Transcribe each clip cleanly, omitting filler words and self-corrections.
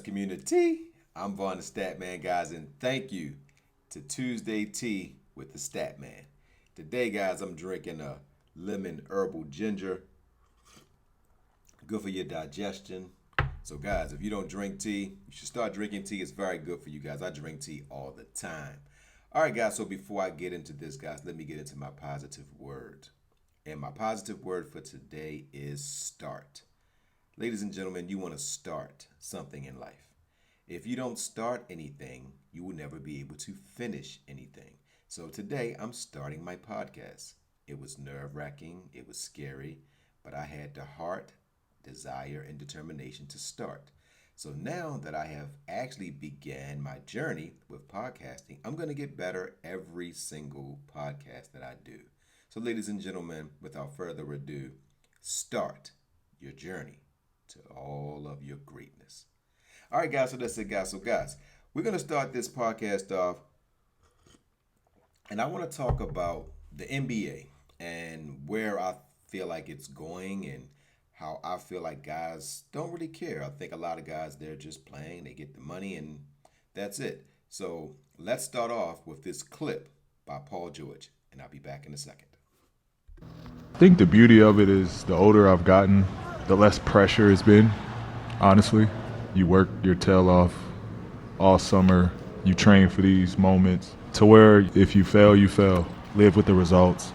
community. I'm VonnTheStatman, guys, and thank you to Tuesday Tea with the Statman. Today, guys, I'm drinking a lemon herbal ginger. Good for your digestion. So, guys, if you don't drink tea, you should start drinking tea. It's very good for you guys. I drink tea all the time. All right, guys, so before I get into this, guys, let me get into my positive word. And my positive word for today is start. Ladies and gentlemen, you want to start something in life. If you don't start anything, you will never be able to finish anything. So today I'm starting my podcast. It was nerve-wracking, it was scary, but I had the heart, desire, and determination to start. So now that I have actually began my journey with podcasting, I'm going to get better every single podcast that I do. So ladies and gentlemen, without further ado, start your journey to all of your greatness. All right, guys, so that's it, guys. So, guys, we're going to start this podcast off, and I want to talk about the NBA and where I feel like it's going and how I feel like guys don't really care. I think a lot of guys, they're just playing, they get the money, and that's it. So, let's start off with this clip by Paul George, and I'll be back in a second. I think the beauty of it is the older I've gotten, the less pressure it's been, honestly. You work your tail off all summer. You train for these moments to where if you fail, you fail. Live with the results.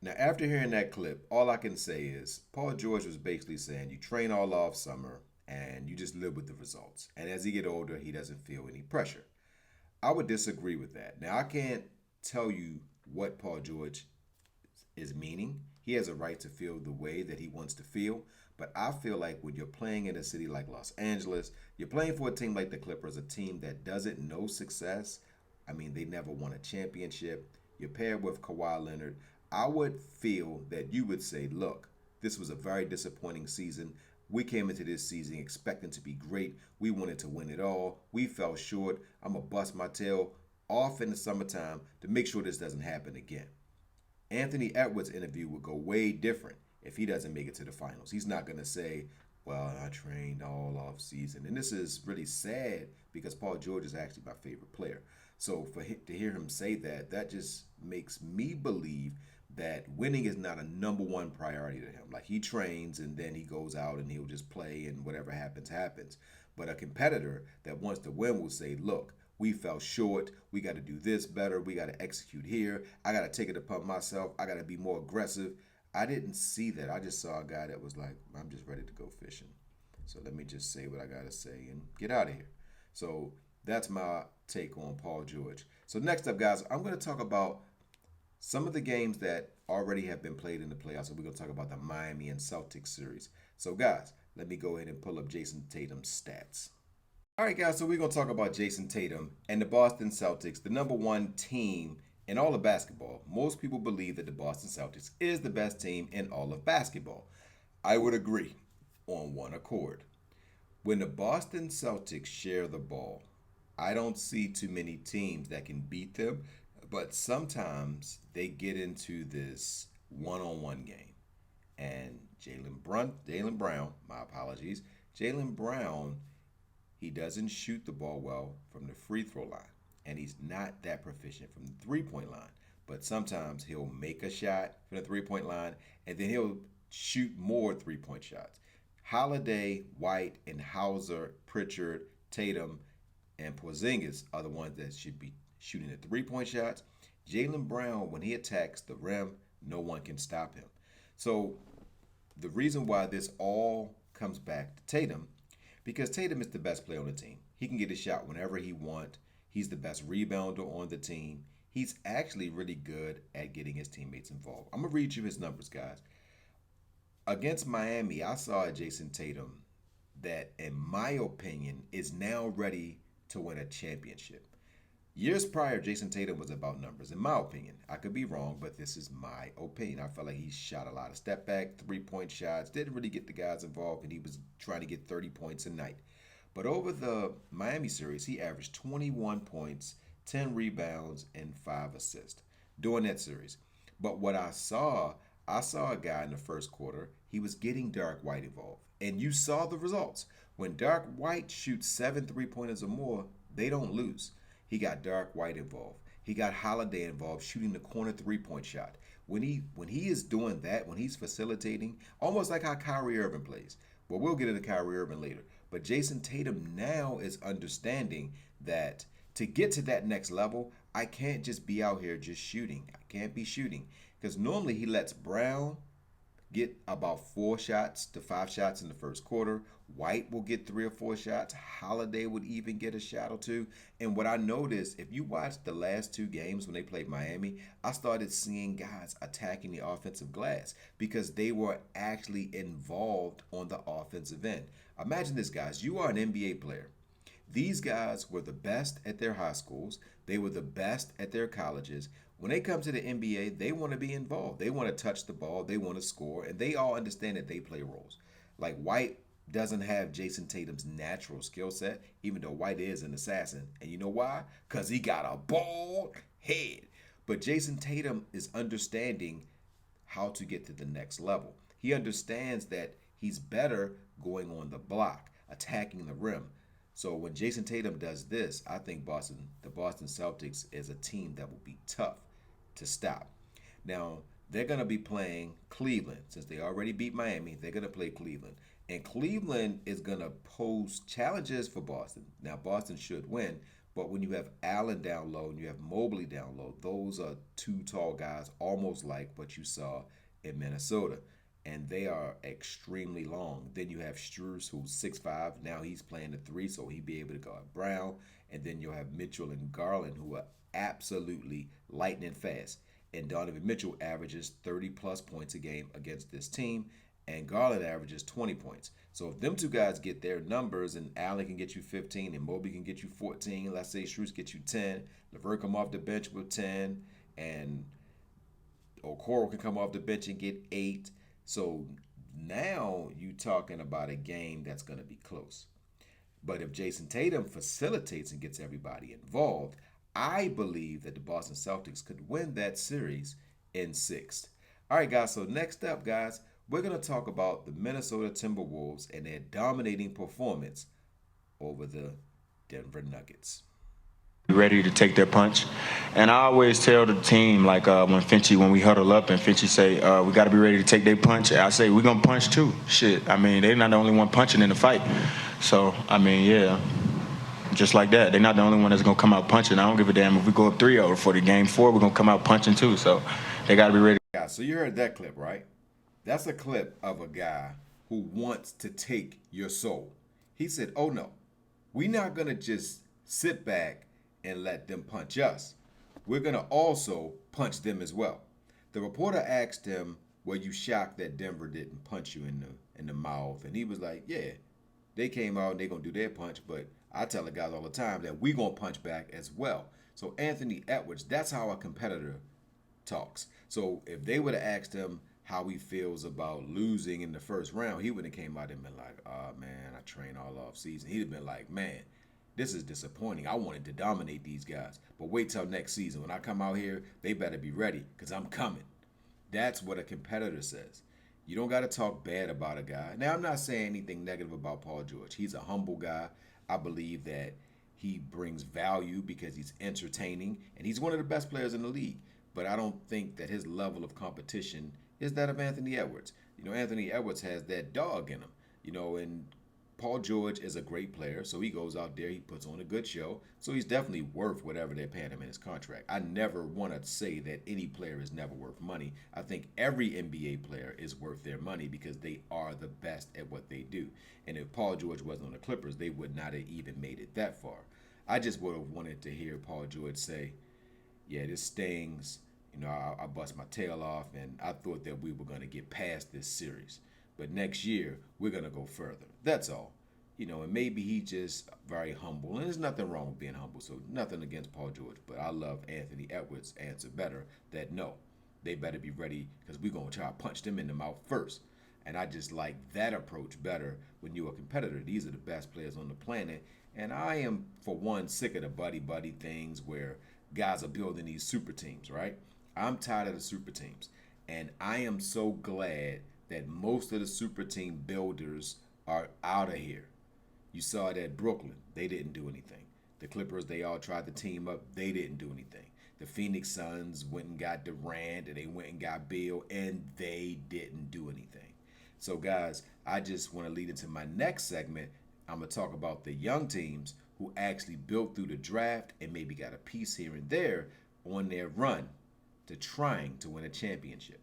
Now, after hearing that clip, all I can say is Paul George was basically saying you train all off summer and you just live with the results. And as he get older, he doesn't feel any pressure. I would disagree with that. Now, I can't tell you what Paul George is meaning. He has a right to feel the way that he wants to feel. But I feel like when you're playing in a city like Los Angeles, you're playing for a team like the Clippers, a team that doesn't know success. I mean, they never won a championship. You're paired with Kawhi Leonard. I would feel that you would say, look, this was a very disappointing season. We came into this season expecting to be great. We wanted to win it all. We fell short. I'm going to bust my tail off in the summertime to make sure this doesn't happen again. Anthony Edwards' interview would go way different if he doesn't make it to the finals. He's not going to say, well, I trained all off season. And this is really sad because Paul George is actually my favorite player. So to hear him say that, that just makes me believe that winning is not a number one priority to him. Like he trains and then he goes out and he'll just play and whatever happens, happens. But a competitor that wants to win will say, look, we fell short. We got to do this better. We got to execute here. I got to take it upon myself. I got to be more aggressive. I didn't see that. I just saw a guy that was like, I'm just ready to go fishing. So let me just say what I got to say and get out of here. So that's my take on Paul George. So next up, guys, I'm going to talk about some of the games that already have been played in the playoffs. So we're going to talk about the Miami and Celtics series. So guys, let me go ahead and pull up Jason Tatum's stats. All right, guys, so we're going to talk about Jason Tatum and the Boston Celtics, the number one team in all of basketball. Most people believe that the Boston Celtics is the best team in all of basketball. I would agree on one accord. When the Boston Celtics share the ball, I don't see too many teams that can beat them, but sometimes they get into this one-on-one game. And Jaylen Brown, my apologies, Jaylen Brown, he doesn't shoot the ball well from the free throw line. And he's not that proficient from the three-point line. But sometimes he'll make a shot from the three-point line, and then he'll shoot more three-point shots. Holiday, White, and Hauser, Pritchard, Tatum, and Porzingis are the ones that should be shooting the three-point shots. Jaylen Brown, when he attacks the rim, no one can stop him. So the reason why this all comes back to Tatum, because Tatum is the best player on the team. He can get a shot whenever he wants. He's the best rebounder on the team. He's actually really good at getting his teammates involved. I'm going to read you his numbers, guys. Against Miami, I saw a Jason Tatum that, in my opinion, is now ready to win a championship. Years prior, Jason Tatum was about numbers, in my opinion. I could be wrong, but this is my opinion. I felt like he shot a lot of step back, three-point shots, didn't really get the guys involved, and he was trying to get 30 points a night. But over the Miami series, he averaged 21 points, 10 rebounds, and 5 assists during that series. But what I saw a guy in the first quarter, he was getting Derek White involved. And you saw the results. When Dark White shoots 7 3-pointers or more, they don't lose. He got Dark White involved. He got Holiday involved shooting the corner 3-point shot. When he is doing that, when he's facilitating, almost like how Kyrie Irving plays. Well, we'll get into Kyrie Irving later. But Jason Tatum now is understanding that to get to that next level, I can't just be out here just shooting. I can't be shooting. Because normally he lets Brown get about 4 shots to 5 shots in the first quarter. White will get 3 or 4 shots. Holiday would even get a shot or two. And what I noticed, if you watch the last 2 games when they played Miami, I started seeing guys attacking the offensive glass because they were actually involved on the offensive end. Imagine this, guys. You are an NBA player. These guys were the best at their high schools. They were the best at their colleges. When they come to the NBA, they want to be involved. They want to touch the ball. They want to score. And they all understand that they play roles. Like White doesn't have Jason Tatum's natural skill set, even though White is an assassin. And you know why? Because he got a bald head. But Jason Tatum is understanding how to get to the next level. He understands that he's better going on the block, attacking the rim. So when Jason Tatum does this, I think the Boston Celtics is a team that will be tough to stop. Now, they're going to be playing Cleveland. Since they already beat Miami, they're going to play Cleveland. And Cleveland is going to pose challenges for Boston. Now, Boston should win, but when you have Allen down low and you have Mobley down low, those are two tall guys, almost like what you saw in Minnesota. And they are extremely long. Then you have Strus, who's 6'5". Now he's playing the three, so he'll be able to guard Brown. And then you'll have Mitchell and Garland, who are absolutely lightning fast. And Donovan Mitchell averages 30-plus points a game against this team, and Garland averages 20 points. So if them two guys get their numbers, and Allen can get you 15, and Mobley can get you 14, let's say Strus get you 10, LeVert come off the bench with 10, and Okoro can come off the bench and get 8. So now you talking about a game that's going to be close. But if Jason Tatum facilitates and gets everybody involved, I believe that the Boston Celtics could win that series in 6. All right, guys. So next up, guys, we're going to talk about the Minnesota Timberwolves and their dominating performance over the Denver Nuggets. Ready to take their punch. And I always tell the team, like when we huddle up and Finchy say, we got to be ready to take their punch, I say, we're going to punch too. Shit. I mean, they're not the only one punching in the fight. So, I mean, yeah, just like that. They're not the only one that's going to come out punching. I don't give a damn if we go up 3-0 for the game 4, we're going to come out punching too. So they got to be ready. Yeah, so you heard that clip, right? That's a clip of a guy who wants to take your soul. He said, oh no, we're not going to just sit back and let them punch us. We're going to also punch them as well. The reporter asked him, were you shocked that Denver didn't punch you in the mouth? And he was like, yeah, they came out and they're going to do their punch, but I tell the guys all the time that we're going to punch back as well. So Anthony Edwards, that's how a competitor talks. So if they would have asked him how he feels about losing in the first round, he would have came out and been like, oh man, I trained all off season. He'd have been like, man, this is disappointing. I wanted to dominate these guys. But wait till next season. When I come out here, they better be ready because I'm coming. That's what a competitor says. You don't got to talk bad about a guy. Now, I'm not saying anything negative about Paul George. He's a humble guy. I believe that he brings value because he's entertaining, and he's one of the best players in the league. But I don't think that his level of competition is that of Anthony Edwards. You know, Anthony Edwards has that dog in him. You know, and Paul George is a great player, so he goes out there, he puts on a good show, so he's definitely worth whatever they're paying him in his contract. I never want to say that any player is never worth money. I think every NBA player is worth their money because they are the best at what they do. And if Paul George wasn't on the Clippers, they would not have even made it that far. I just would have wanted to hear Paul George say, yeah, this stings. You know, I bust my tail off, and I thought that we were going to get past this series. But next year, we're going to go further. That's all. You know, and maybe he's just very humble. And there's nothing wrong with being humble, so nothing against Paul George. But I love Anthony Edwards' answer better that no, they better be ready because we're going to try to punch them in the mouth first. And I just like that approach better when you're a competitor. These are the best players on the planet. And I am, for one, sick of the buddy-buddy things where guys are building these super teams, right? I'm tired of the super teams. And I am so glad that most of the super team builders are out of here. You saw that Brooklyn, they didn't do anything. The Clippers, they all tried to team up, they didn't do anything. The Phoenix Suns went and got Durant and they went and got Bill and they didn't do anything. So, guys, I just want to lead into my next segment. I'm going to talk about the young teams who actually built through the draft and maybe got a piece here and there on their run to trying to win a championship.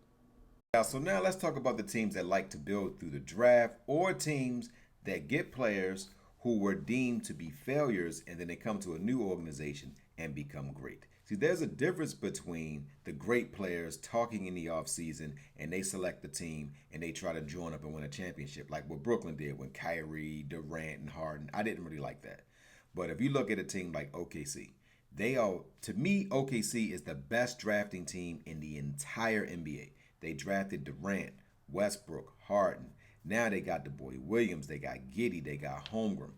So now let's talk about the teams that like to build through the draft or teams that get players who were deemed to be failures and then they come to a new organization and become great. See, there's a difference between the great players talking in the offseason and they select the team and they try to join up and win a championship, like what Brooklyn did when Kyrie, Durant, and Harden. I didn't really like that. But if you look at a team like OKC, they are, to me, OKC is the best drafting team in the entire NBA. They drafted Durant, Westbrook, Harden. Now they got the boy Williams, they got Giddy, they got Holmgren.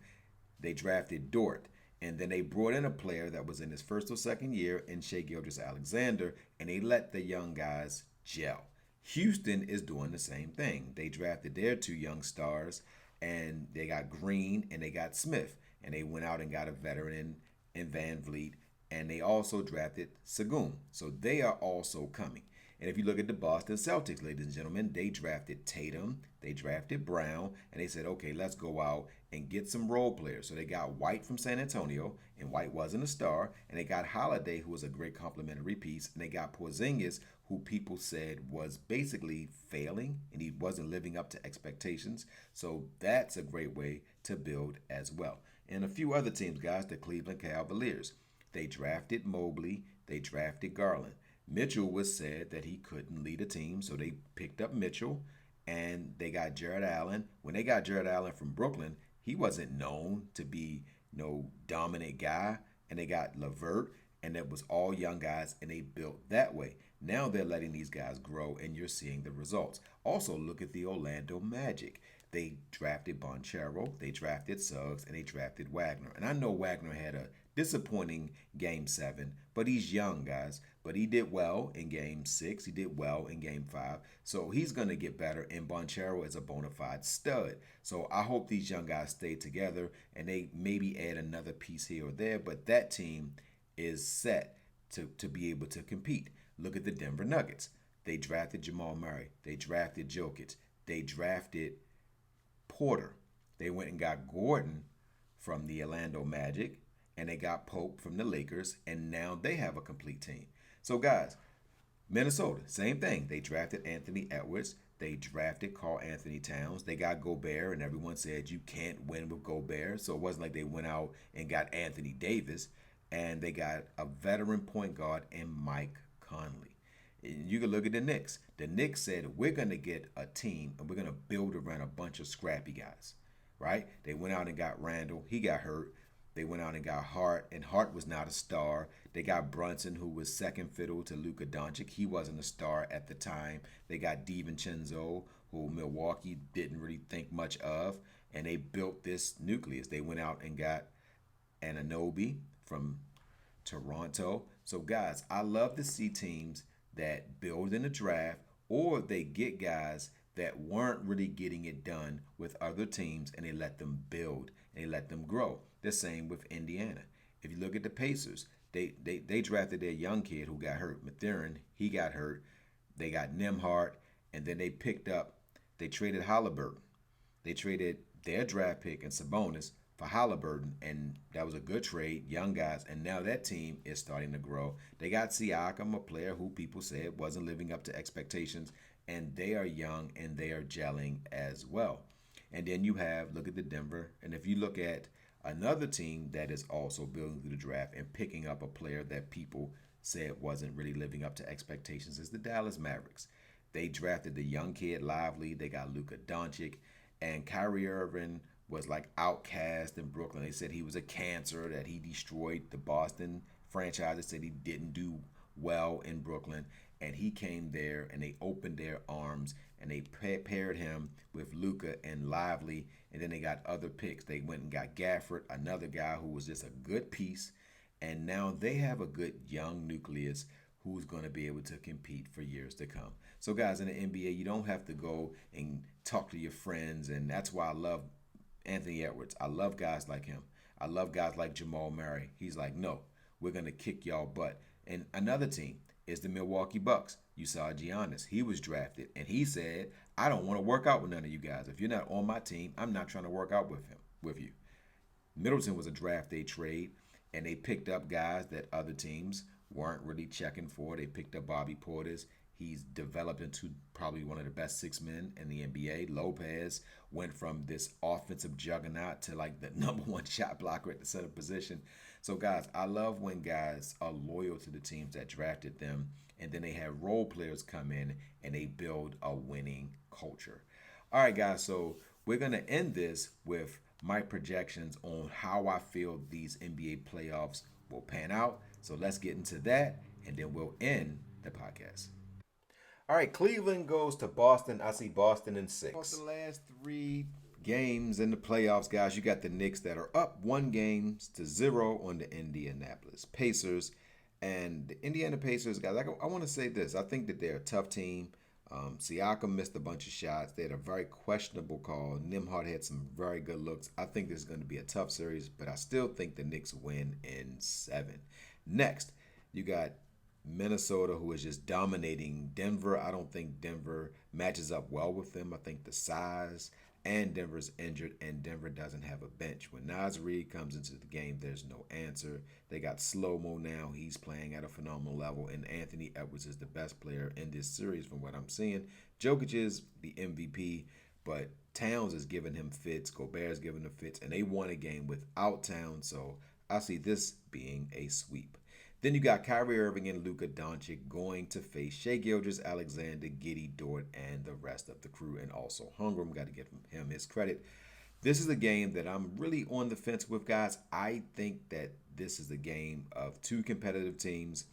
They drafted Dort. And then they brought in a player that was in his first or second year in Shai Gilgeous-Alexander, and they let the young guys gel. Houston is doing the same thing. They drafted their two young stars, and they got Green and they got Smith. And they went out and got a veteran in Van Vliet, and they also drafted Sagoon. So they are also coming. And if you look at the Boston Celtics, ladies and gentlemen, they drafted Tatum, they drafted Brown, and they said, okay, let's go out and get some role players. So they got White from San Antonio, and White wasn't a star, and they got Holiday, who was a great complimentary piece, and they got Porzingis, who people said was basically failing, and he wasn't living up to expectations. So that's a great way to build as well. And a few other teams, guys, the Cleveland Cavaliers. They drafted Mobley, they drafted Garland. Mitchell was said that he couldn't lead a team, so they picked up Mitchell and they got Jared Allen. When they got Jared Allen from Brooklyn, he wasn't known to be no dominant guy. And they got LeVert, and it was all young guys, and they built that way. Now they're letting these guys grow, and you're seeing the results. Also, look at the Orlando Magic. They drafted Bonchero, they drafted Suggs, and they drafted Wagner. And I know Wagner had a disappointing game 7, but he's young, guys. But he did well in game 6. He did well in game 5. So he's going to get better, and Bonchero is a bona fide stud. So I hope these young guys stay together and they maybe add another piece here or there, but that team is set to be able to compete. Look at the Denver Nuggets. They drafted Jamal Murray. They drafted Jokic. They drafted Porter. They went and got Gordon from the Orlando Magic, and they got Pope from the Lakers, and now they have a complete team. So, guys, Minnesota, same thing. They drafted Anthony Edwards. They drafted Karl Anthony Towns. They got Gobert, and everyone said you can't win with Gobert. So it wasn't like they went out and got Anthony Davis. And they got a veteran point guard in Mike Conley. You can look at the Knicks. The Knicks said, we're going to get a team, and we're going to build around a bunch of scrappy guys, right? They went out and got Randall. He got hurt. They went out and got Hart, and Hart was not a star. They got Brunson, who was second fiddle to Luka Doncic. He wasn't a star at the time. They got DiVincenzo, who Milwaukee didn't really think much of, and they built this nucleus. They went out and got Anunoby from Toronto. So, guys, I love to see teams that build in the draft, or they get guys that weren't really getting it done with other teams, and they let them build and they let them grow. The same with Indiana. If you look at the Pacers, they drafted their young kid who got hurt. Mathurin, he got hurt. They got Nembhard, and then they traded Halliburton. They traded their draft pick and Sabonis for Halliburton, and that was a good trade, young guys, and now that team is starting to grow. They got Siakam, a player who people said wasn't living up to expectations, and they are young and they are gelling as well. And then look at the Denver, and if you look at another team that is also building through the draft and picking up a player that people said wasn't really living up to expectations is the Dallas Mavericks. They drafted the young kid Lively. They got Luka Doncic, and Kyrie Irving was like outcast in Brooklyn. They said he was a cancer, that he destroyed the Boston franchise. They said he didn't do well in Brooklyn, and he came there and they opened their arms and they paired him with Luka and Lively, and then they got other picks. They went and got Gafford, another guy who was just a good piece, and now they have a good young nucleus who's going to be able to compete for years to come. So, guys, in the NBA, you don't have to go and talk to your friends, and that's why I love Anthony Edwards. I love guys like him. I love guys like Jamal Murray. He's like, no, we're gonna kick y'all butt. And another team is the Milwaukee Bucks. You saw Giannis. He was drafted, and he said, I don't want to work out with none of you guys. If you're not on my team, I'm not trying to work out with you. Middleton was a draft day trade, and they picked up guys that other teams weren't really checking for. They picked up Bobby Portis. He's developed into probably one of the best six men in the NBA. Lopez went from this offensive juggernaut to like the number one shot blocker at the center position. So, guys, I love when guys are loyal to the teams that drafted them, and then they have role players come in and they build a winning culture. All right, guys, so we're going to end this with my projections on how I feel these NBA playoffs will pan out. So let's get into that, and then we'll end the podcast. All right, Cleveland goes to Boston. I see Boston in 6. The last 3 games in the playoffs, guys, you got the Knicks that are up 1-0 on the Indianapolis Pacers. And the Indiana Pacers, guys, I want to say this. I think that they're a tough team. Siakam missed a bunch of shots. They had a very questionable call. Nimhart had some very good looks. I think this is going to be a tough series, but I still think the Knicks win in 7. Next, you got Minnesota, who is just dominating Denver. I don't think Denver matches up well with them. I think the size, and Denver's injured, and Denver doesn't have a bench. When Naz Reid comes into the game, there's no answer. They got Slow-Mo now. He's playing at a phenomenal level, and Anthony Edwards is the best player in this series from what I'm seeing. Jokic is the MVP, but Towns is giving him fits. Gobert's giving him fits, and they won a game without Towns, so I see this being a sweep. Then you got Kyrie Irving and Luka Doncic going to face Shai Gilgeous-Alexander, Giddey Dort, and the rest of the crew, and also Hungram. Got to give him his credit. This is a game that I'm really on the fence with, guys. I think that this is a game of 2 competitive teams.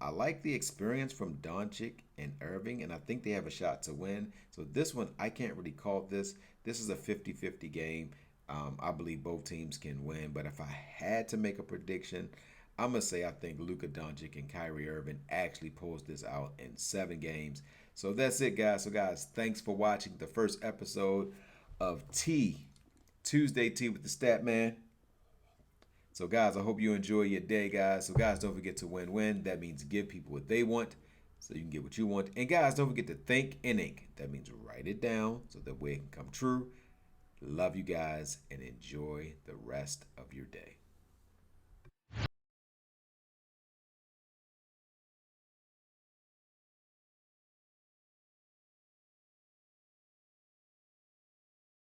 I like the experience from Doncic and Irving, and I think they have a shot to win. So this one, I can't really call this. This is a 50-50 game. I believe both teams can win, but if I had to make a prediction, I'm going to say I think Luka Doncic and Kyrie Irving actually pulls this out in 7 games. So that's it, guys. So, guys, thanks for watching the first episode of Tuesday Tea with the Statman. So, guys, I hope you enjoy your day, guys. So, guys, don't forget to win-win. That means give people what they want so you can get what you want. And, guys, don't forget to think in ink. That means write it down so that way it can come true. Love you guys and enjoy the rest of your day.